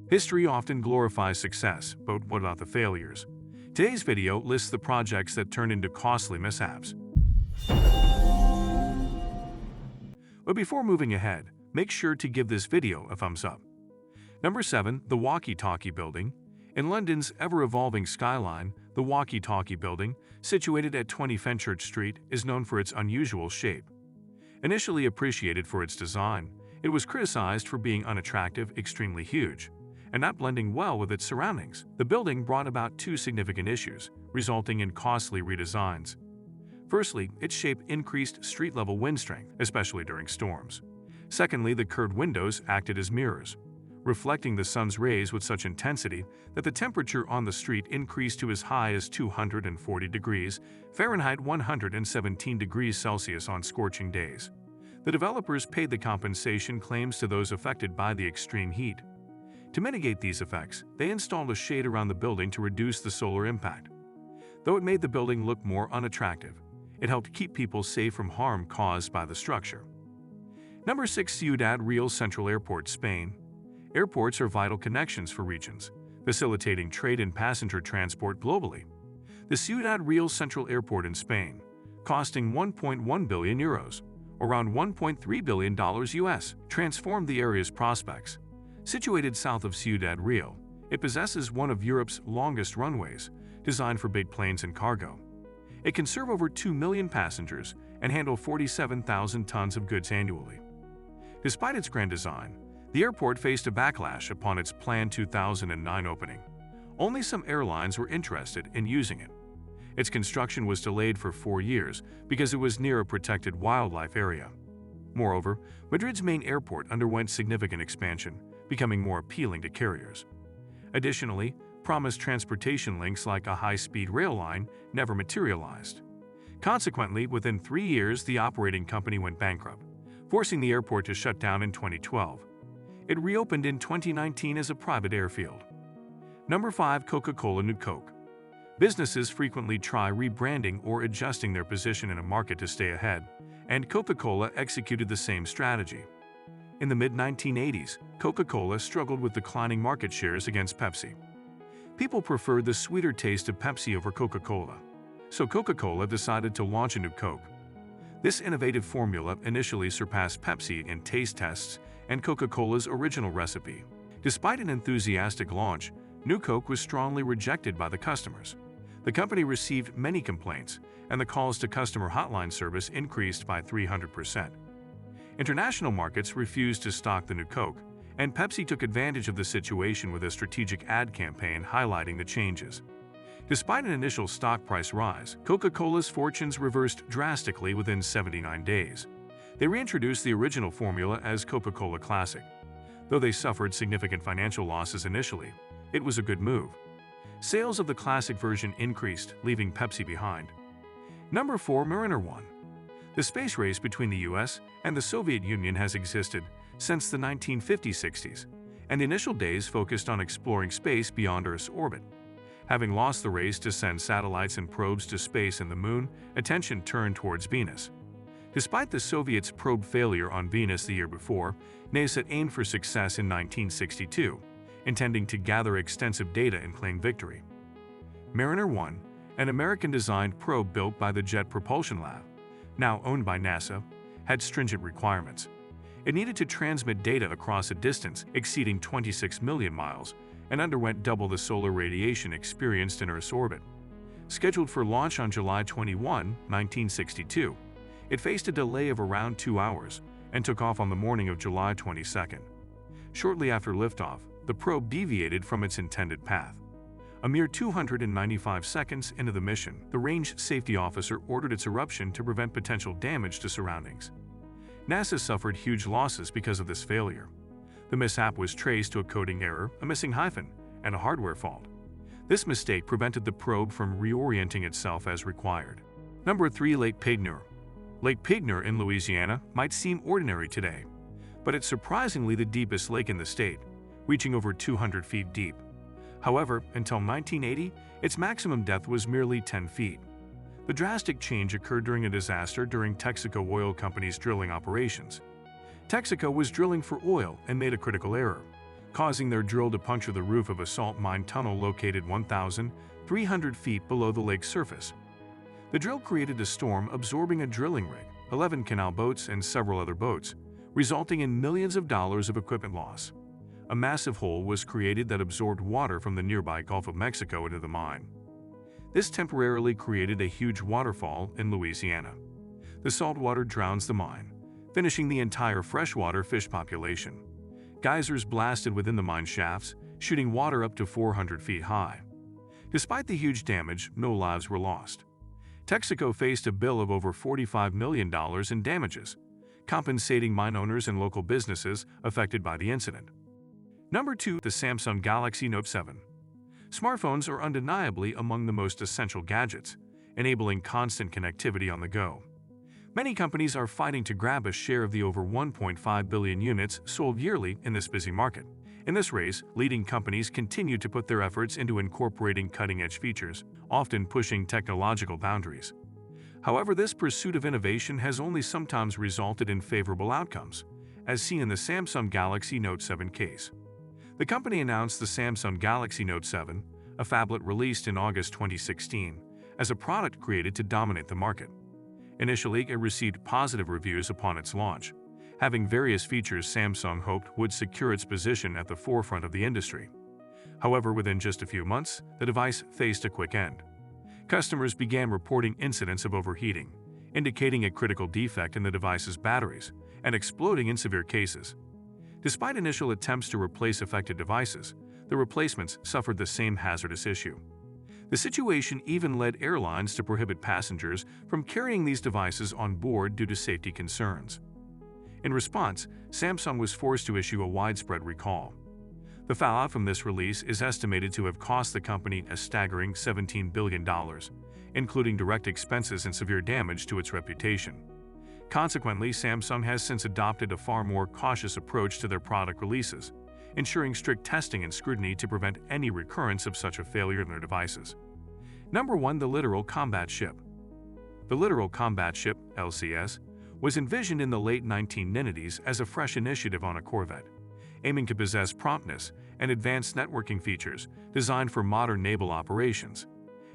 History often glorifies success, but what about the failures? Today's video lists the projects that turned into costly mishaps. But before moving ahead, make sure to give this video a thumbs up. Number 7. The Walkie-Talkie Building. In London's ever-evolving skyline, the Walkie-Talkie Building, situated at 20 Fenchurch Street, is known for its unusual shape. Initially appreciated for its design, it was criticized for being unattractive, extremely huge, and not blending well with its surroundings. The building brought about two significant issues, resulting in costly redesigns. Firstly, its shape increased street-level wind strength, especially during storms. Secondly, the curved windows acted as mirrors, reflecting the sun's rays with such intensity that the temperature on the street increased to as high as 240 degrees Fahrenheit 117 degrees Celsius on scorching days. The developers paid the compensation claims to those affected by the extreme heat. To mitigate these effects, they installed a shade around the building to reduce the solar impact. Though it made the building look more unattractive, it helped keep people safe from harm caused by the structure. Number 6. Ciudad Real Central Airport, Spain. Airports are vital connections for regions, facilitating trade and passenger transport globally. The Ciudad Real Central Airport in Spain, costing 1.1 billion euros, around $1.3 billion US, transformed the area's prospects. Situated south of Ciudad Real, it possesses one of Europe's longest runways, designed for big planes and cargo. It can serve over 2 million passengers and handle 47,000 tons of goods annually. Despite its grand design, the airport faced a backlash upon its planned 2009 opening. Only some airlines were interested in using it. Its construction was delayed for 4 years because it was near a protected wildlife area. Moreover, Madrid's main airport underwent significant expansion, becoming more appealing to carriers. Additionally, promised transportation links like a high-speed rail line never materialized. Consequently, within 3 years, the operating company went bankrupt, forcing the airport to shut down in 2012. It reopened in 2019 as a private airfield. Number 5. Coca-Cola New Coke. Businesses frequently try rebranding or adjusting their position in a market to stay ahead, and Coca-Cola executed the same strategy. In the mid-1980s, Coca-Cola struggled with declining market shares against Pepsi. People preferred the sweeter taste of Pepsi over Coca-Cola, so Coca-Cola decided to launch a new Coke. This innovative formula initially surpassed Pepsi in taste tests and Coca-Cola's original recipe. Despite an enthusiastic launch, New Coke was strongly rejected by the customers. The company received many complaints, and the calls to customer hotline service increased by 300%. International markets refused to stock the New Coke, and Pepsi took advantage of the situation with a strategic ad campaign highlighting the changes. Despite an initial stock price rise, Coca-Cola's fortunes reversed drastically within 79 days. They reintroduced the original formula as Coca-Cola Classic. Though they suffered significant financial losses initially, it was a good move. Sales of the classic version increased, leaving Pepsi behind. Number 4. Mariner 1. The space race between the US and the Soviet Union has existed since the 1950s-60s, and the initial days focused on exploring space beyond Earth's orbit. Having lost the race to send satellites and probes to space and the Moon, attention turned towards Venus. Despite the Soviets' probe failure on Venus the year before, NASA aimed for success in 1962, intending to gather extensive data and claim victory. Mariner 1, an American-designed probe built by the Jet Propulsion Lab, now owned by NASA, had stringent requirements. It needed to transmit data across a distance exceeding 26 million miles and underwent double the solar radiation experienced in Earth's orbit. Scheduled for launch on July 21, 1962, it faced a delay of around 2 hours and took off on the morning of July 22. Shortly after liftoff, the probe deviated from its intended path. A mere 295 seconds into the mission, the range safety officer ordered its eruption to prevent potential damage to surroundings. NASA suffered huge losses because of this failure. The mishap was traced to a coding error, a missing hyphen, and a hardware fault. This mistake prevented the probe from reorienting itself as required. Number 3. Lake Pigneur. Lake Pigneur in Louisiana might seem ordinary today, but it's surprisingly the deepest lake in the state, reaching over 200 feet deep. However, until 1980, its maximum depth was merely 10 feet. The drastic change occurred during a disaster during Texaco Oil Company's drilling operations. Texaco was drilling for oil and made a critical error, causing their drill to puncture the roof of a salt mine tunnel located 1,300 feet below the lake's surface. The drill created a storm, absorbing a drilling rig, 11 canal boats, and several other boats, resulting in millions of dollars of equipment loss. A massive hole was created that absorbed water from the nearby Gulf of Mexico into the mine. This temporarily created a huge waterfall in Louisiana. The salt water drowns the mine, finishing the entire freshwater fish population. Geysers blasted within the mine shafts, shooting water up to 400 feet high. Despite the huge damage, no lives were lost. Texaco faced a bill of over $45 million in damages, compensating mine owners and local businesses affected by the incident. Number 2. The Samsung Galaxy Note 7. Smartphones are undeniably among the most essential gadgets, enabling constant connectivity on the go. Many companies are fighting to grab a share of the over 1.5 billion units sold yearly in this busy market. In this race, leading companies continue to put their efforts into incorporating cutting-edge features, often pushing technological boundaries. However, this pursuit of innovation has only sometimes resulted in favorable outcomes, as seen in the Samsung Galaxy Note 7 case. The company announced the Samsung Galaxy Note 7, a phablet released in August 2016, as a product created to dominate the market. Initially, it received positive reviews upon its launch, having various features Samsung hoped would secure its position at the forefront of the industry. However, within just a few months, the device faced a quick end. Customers began reporting incidents of overheating, indicating a critical defect in the device's batteries, and exploding in severe cases. Despite initial attempts to replace affected devices, the replacements suffered the same hazardous issue. The situation even led airlines to prohibit passengers from carrying these devices on board due to safety concerns. In response, Samsung was forced to issue a widespread recall. The fallout from this release is estimated to have cost the company a staggering $17 billion, including direct expenses and severe damage to its reputation. Consequently, Samsung has since adopted a far more cautious approach to their product releases, ensuring strict testing and scrutiny to prevent any recurrence of such a failure in their devices. Number 1. The Littoral Combat Ship. The Littoral Combat Ship, LCS, was envisioned in the late 1990s as a fresh initiative on a corvette, aiming to possess promptness and advanced networking features designed for modern naval operations.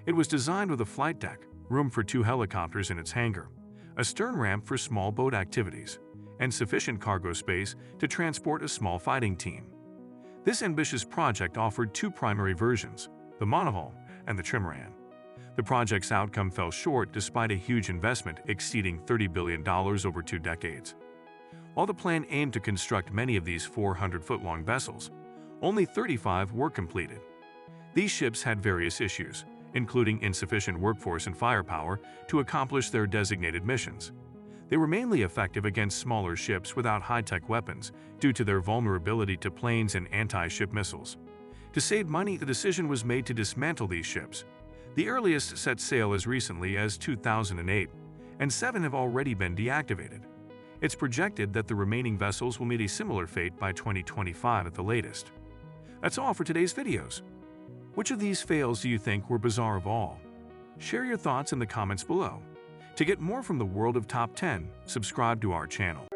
It was designed with a flight deck, room for 2 helicopters in its hangar, a stern ramp for small boat activities, and sufficient cargo space to transport a small fighting team. This ambitious project offered 2 primary versions, the monohull and the trimaran. The project's outcome fell short despite a huge investment exceeding $30 billion over 2 decades. While the plan aimed to construct many of these 400-foot-long vessels, only 35 were completed. These ships had various issues, including insufficient workforce and firepower to accomplish their designated missions. They were mainly effective against smaller ships without high-tech weapons due to their vulnerability to planes and anti-ship missiles. To save money, the decision was made to dismantle these ships. The earliest set sail as recently as 2008, and 7 have already been deactivated. It's projected that the remaining vessels will meet a similar fate by 2025 at the latest. That's all for today's videos. Which of these fails do you think were bizarre of all? Share your thoughts in the comments below. To get more from the world of Top 10, subscribe to our channel.